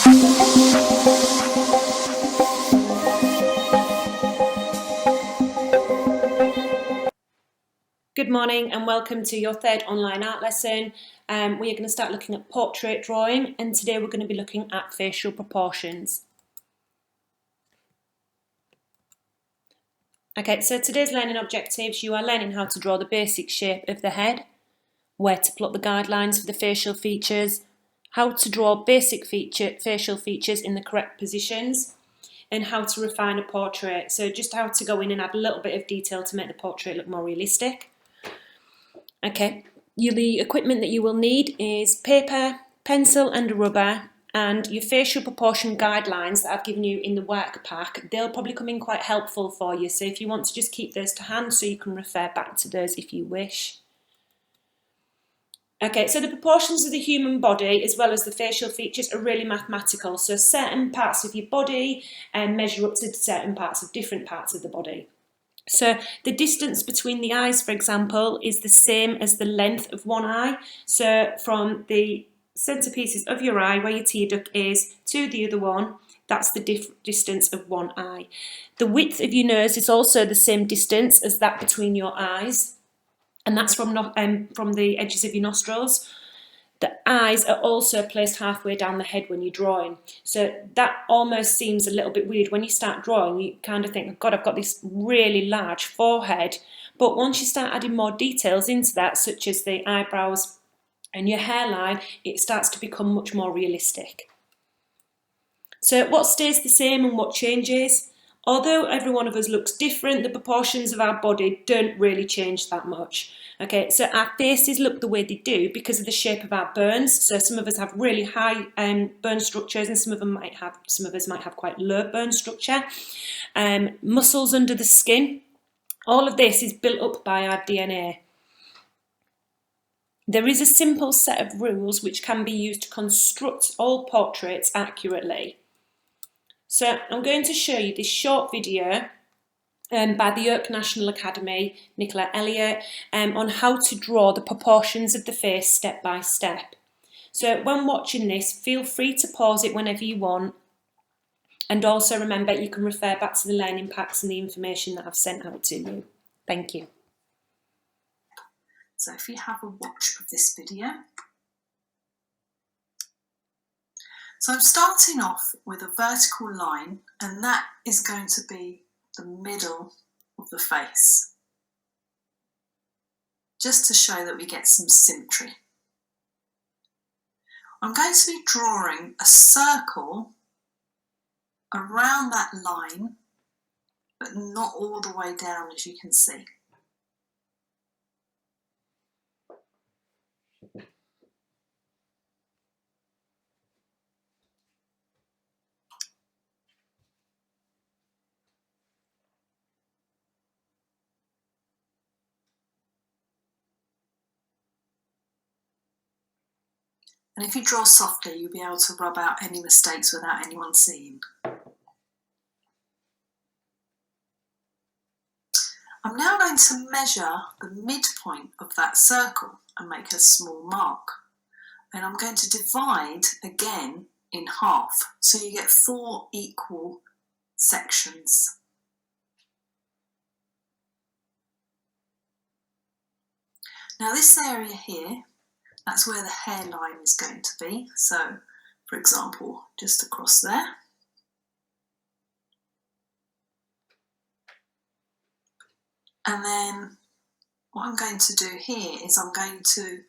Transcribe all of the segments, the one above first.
Good morning and welcome to your third online art lesson. We are going to start looking at portrait drawing, and today we're going to be looking at facial proportions. Okay, so today's learning objectives: you are learning how to draw the basic shape of the head, where to plot the guidelines for the facial features, how to draw basic facial features in the correct positions, and how to refine a portrait. So just how to go in and add a little bit of detail to make the portrait look more realistic. Okay, the equipment that you will need is paper, pencil and a rubber, and your facial proportion guidelines that I've given you in the work pack. They'll probably come in quite helpful for you, so if you want to just keep those to hand so you can refer back to those if you wish. Okay, so the proportions of the human body as well as the facial features are really mathematical, so certain parts of your body measure up to certain parts of different parts of the body. So the distance between the eyes, for example, is the same as the length of one eye. So from the centerpieces of your eye, where your tear duct is, to the other one, that's the distance of one eye. The width of your nose is also the same distance as that between your eyes, and that's from the edges of your nostrils. The eyes are also placed halfway down the head when you're drawing. So that almost seems a little bit weird. When you start drawing, you kind of think, oh God, I've got this really large forehead. But once you start adding more details into that, such as the eyebrows and your hairline, it starts to become much more realistic. So what stays the same and what changes? Although every one of us looks different, the proportions of our body don't really change that much. Okay, so our faces look the way they do because of the shape of our bones. So some of us have really high bone structures, and some of us might have quite low bone structure. Muscles under the skin. All of this is built up by our DNA. There is a simple set of rules which can be used to construct all portraits accurately. So I'm going to show you this short video by the Oak National Academy, Nicola Elliott, on how to draw the proportions of the face step by step. So when watching this, feel free to pause it whenever you want, and also remember you can refer back to the learning packs and the information that I've sent out to you. Thank you. So if you have a watch of this video. So I'm starting off with a vertical line, and that is going to be the middle of the face, just to show that we get some symmetry. I'm going to be drawing a circle around that line, but not all the way down, as you can see. And if you draw softly, you'll be able to rub out any mistakes without anyone seeing. I'm now going to measure the midpoint of that circle and make a small mark. And I'm going to divide again in half, so you get 4 equal sections. Now this area here, that's where the hairline is going to be. So, for example, just across there. And then what I'm going to do here is I'm going to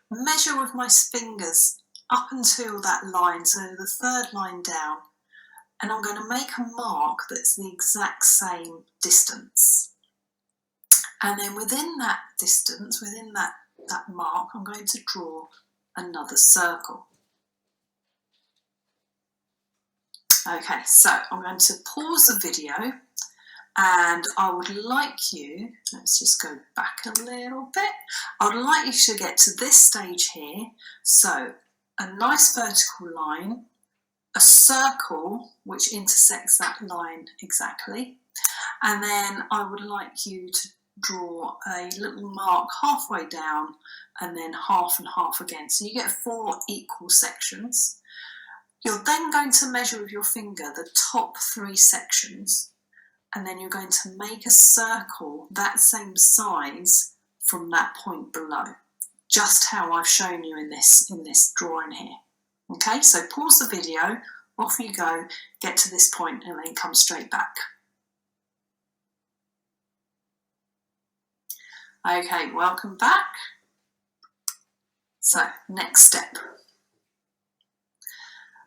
measure with my fingers up until that line, so the third line down, and I'm going to make a mark that's the exact same distance. And then within that distance, within that mark, I'm going to draw another circle. Okay, so I'm going to pause the video, and I would like you, let's just go back a little bit, I would like you to get to this stage here. So a nice vertical line, a circle which intersects that line exactly, and then I would like you to draw a little mark halfway down and then half and half again. So you get 4 equal sections. You're then going to measure with your finger the top 3 sections, and then you're going to make a circle that same size from that point below, just how I've shown you in this drawing here. Okay, so pause the video, off you go, get to this point and then come straight back. Okay, welcome back. So, next step.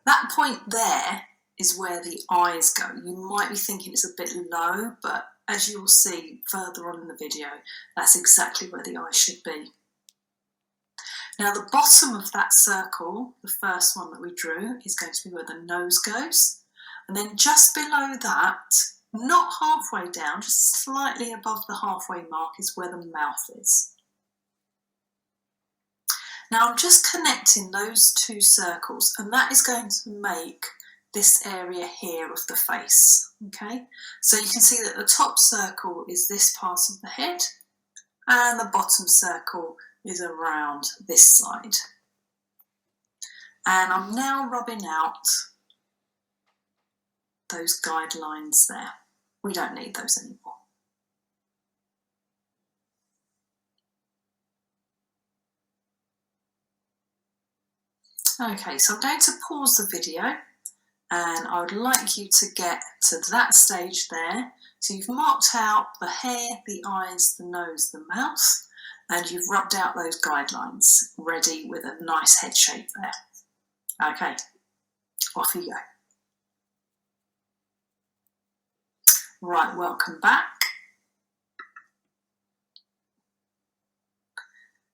That point there is where the eyes go. You might be thinking it's a bit low, but as you'll see further on in the video, that's exactly where the eyes should be. Now the bottom of that circle, the first one that we drew, is going to be where the nose goes. And then just below that, not halfway down, just slightly above the halfway mark, is where the mouth is. Now I'm just connecting those 2 circles, and that is going to make this area here of the face. Okay, so you can see that the top circle is this part of the head, and the bottom circle is around this side. And I'm now rubbing out those guidelines there. We don't need those anymore. Okay, so I'm going to pause the video, and I would like you to get to that stage there. So you've marked out the hair, the eyes, the nose, the mouth, and you've rubbed out those guidelines, ready with a nice head shape there. Okay, off you go. Right, welcome back.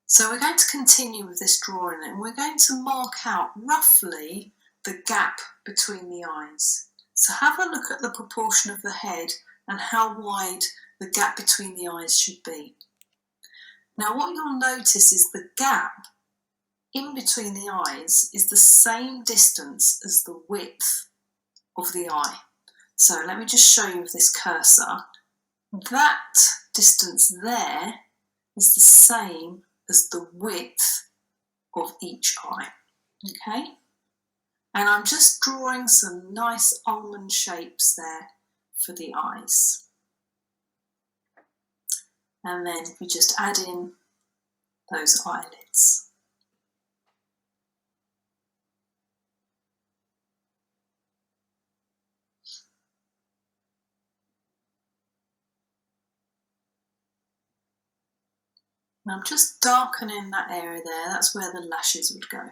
So we're going to continue with this drawing, and we're going to mark out roughly the gap between the eyes. So have a look at the proportion of the head and how wide the gap between the eyes should be. Now what you'll notice is the gap in between the eyes is the same distance as the width of the eye. So let me just show you with this cursor. That distance there is the same as the width of each eye. Okay? And I'm just drawing some nice almond shapes there for the eyes. And then we just add in those eyelids. And I'm just darkening that area there, that's where the lashes would go.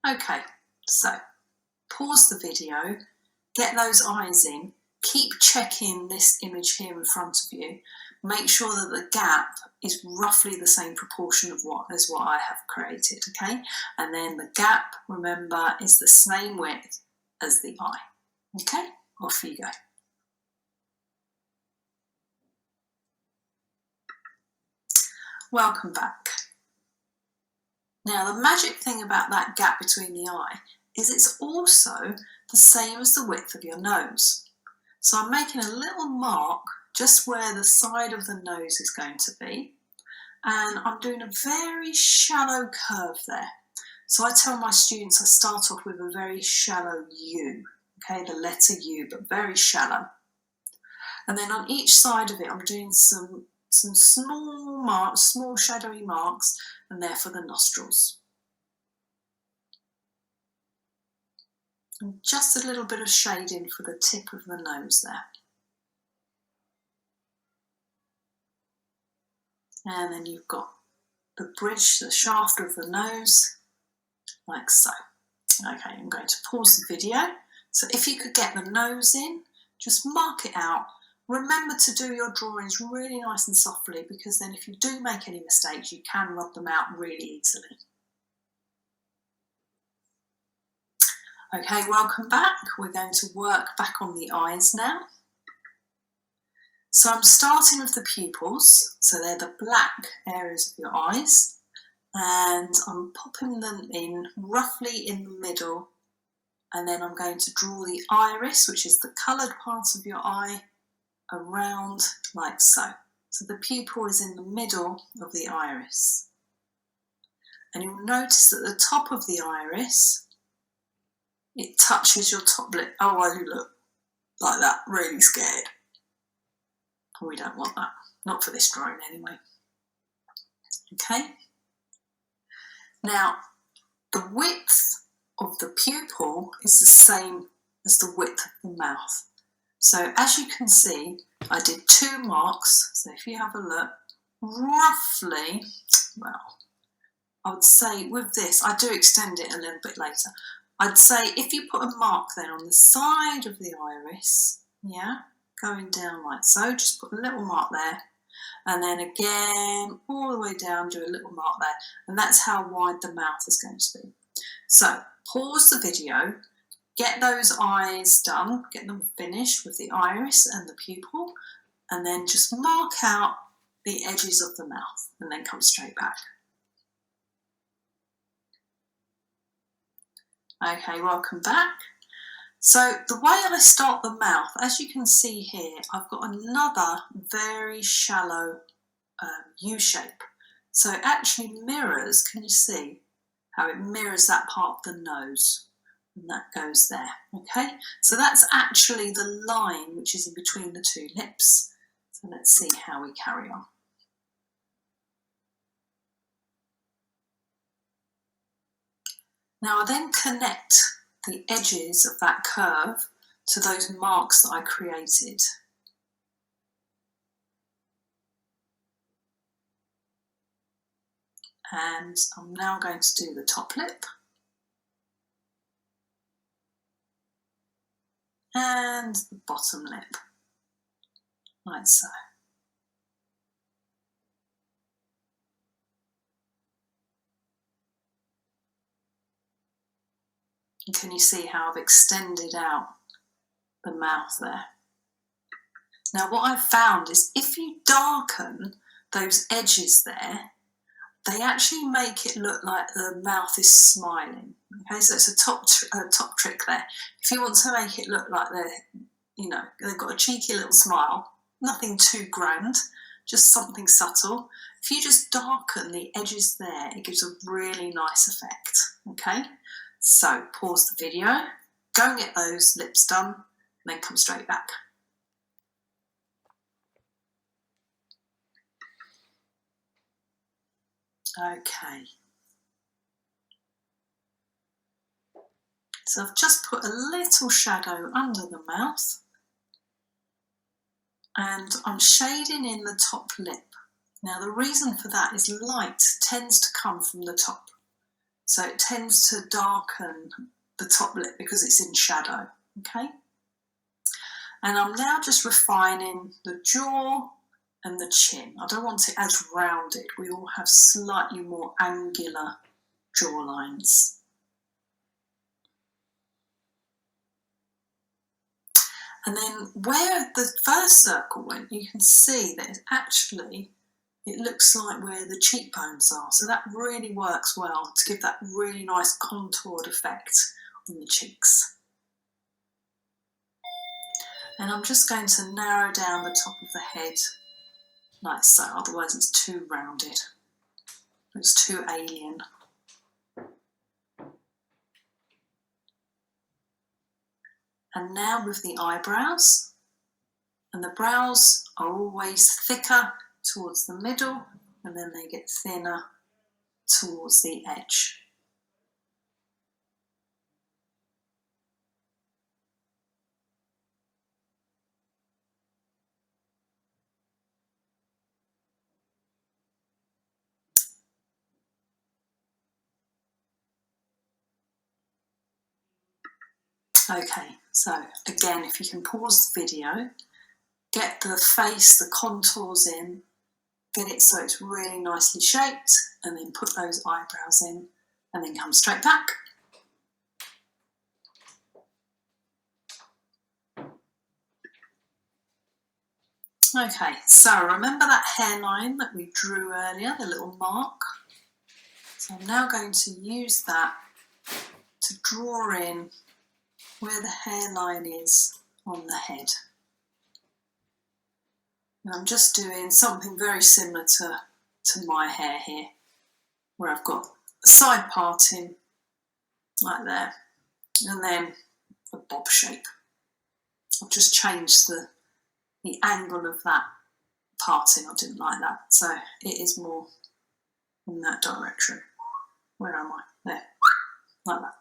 Okay, so pause the video, get those eyes in, keep checking this image here in front of you, make sure that the gap is roughly the same proportion as what I have created, okay? And then the gap, remember, is the same width as the eye, okay? Off you go. Welcome back. Now the magic thing about that gap between the eye is it's also the same as the width of your nose. So I'm making a little mark just where the side of the nose is going to be, and I'm doing a very shallow curve there. So I tell my students I start off with a very shallow U, okay, the letter U, but very shallow. And then on each side of it I'm doing some small marks, small shadowy marks, and they're for the nostrils. And just a little bit of shading for the tip of the nose there. And then you've got the bridge, the shaft of the nose, like so. Okay, I'm going to pause the video. So if you could get the nose in, just mark it out. Remember to do your drawings really nice and softly, because then if you do make any mistakes, you can rub them out really easily. Okay, welcome back. We're going to work back on the eyes now. So I'm starting with the pupils, so they're the black areas of your eyes, and I'm popping them in roughly in the middle, and then I'm going to draw the iris, which is the coloured part of your eye, around like so. So the pupil is in the middle of the iris. And you'll notice that the top of the iris it touches your top lip. Oh, you look like that, really scared. We don't want that, not for this drawing anyway. Okay. Now, the width of the pupil is the same as the width of the mouth. So as you can see, I did 2 marks. So if you have a look, roughly, well, I would say with this, I do extend it a little bit later. I'd say if you put a mark then on the side of the iris, yeah, going down like so, just put a little mark there, and then again all the way down, do a little mark there, and that's how wide the mouth is going to be. So pause the video, get those eyes done, get them finished with the iris and the pupil, and then just mark out the edges of the mouth and then come straight back. Okay, welcome back. So the way I start the mouth, as you can see here, I've got another very shallow U shape. So it actually mirrors, can you see how it mirrors that part of the nose? And that goes there, okay? So that's actually the line which is in between the 2 lips. So let's see how we carry on. Now I then connect the edges of that curve to those marks that I created. And I'm now going to do the top lip. And the bottom lip, like so. And can you see how I've extended out the mouth there? Now what I've found is if you darken those edges there, they actually make it look like the mouth is smiling. Okay, so it's a top trick there. If you want to make it look like they've got a cheeky little smile, nothing too grand, just something subtle. If you just darken the edges there, it gives a really nice effect. Okay, so pause the video, go and get those lips done, and then come straight back. Okay, so I've just put a little shadow under the mouth and I'm shading in the top lip. Now the reason for that is light tends to come from the top, so it tends to darken the top lip because it's in shadow, okay? And I'm now just refining the jaw and the chin. I don't want it as rounded. We all have slightly more angular jaw lines. And then where the first circle went, you can see that it looks like where the cheekbones are. So that really works well to give that really nice contoured effect on the cheeks. And I'm just going to narrow down the top of the head like so, otherwise it's too rounded, it's too alien. And now with the eyebrows, and the brows are always thicker towards the middle and then they get thinner towards the edge. Okay, so again, if you can pause the video, get the face, the contours in, get it so it's really nicely shaped, and then put those eyebrows in, and then come straight back. Okay, so remember that hairline that we drew earlier, the little mark? So I'm now going to use that to draw in where the hairline is on the head. And I'm just doing something very similar to my hair here, where I've got a side parting like there. And then a bob shape. I've just changed the angle of that parting. I didn't like that, so it is more in that direction. Where am I? There, like that.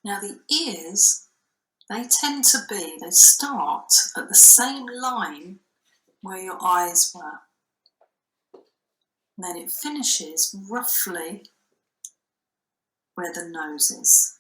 Now the ears, they start at the same line where your eyes were. And then it finishes roughly where the nose is.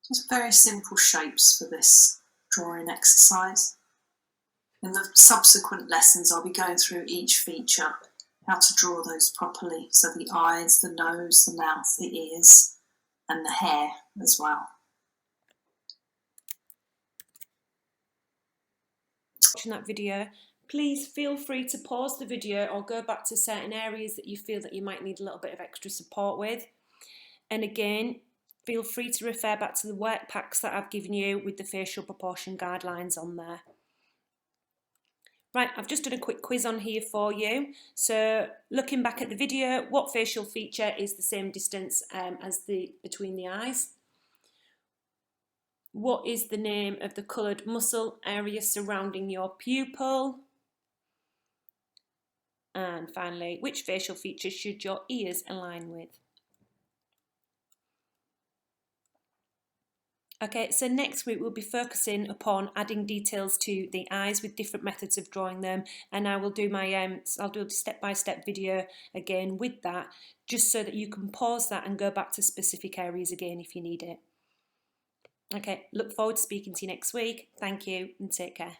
Just very simple shapes for this drawing exercise. In the subsequent lessons, I'll be going through each feature, how to draw those properly. So the eyes, the nose, the mouth, the ears, and the hair as well. Watching that video, please feel free to pause the video or go back to certain areas that you feel that you might need a little bit of extra support with. And again, feel free to refer back to the work packs that I've given you with the facial proportion guidelines on there. Right, I've just done a quick quiz on here for you. So looking back at the video, what facial feature is the same distance as between the eyes? What is the name of the coloured muscle area surrounding your pupil? And finally, which facial features should your ears align with? Okay, so next week we'll be focusing upon adding details to the eyes with different methods of drawing them, and I will do I'll do a step-by-step video again with that, just so that you can pause that and go back to specific areas again if you need it. Okay, look forward to speaking to you next week. Thank you and take care.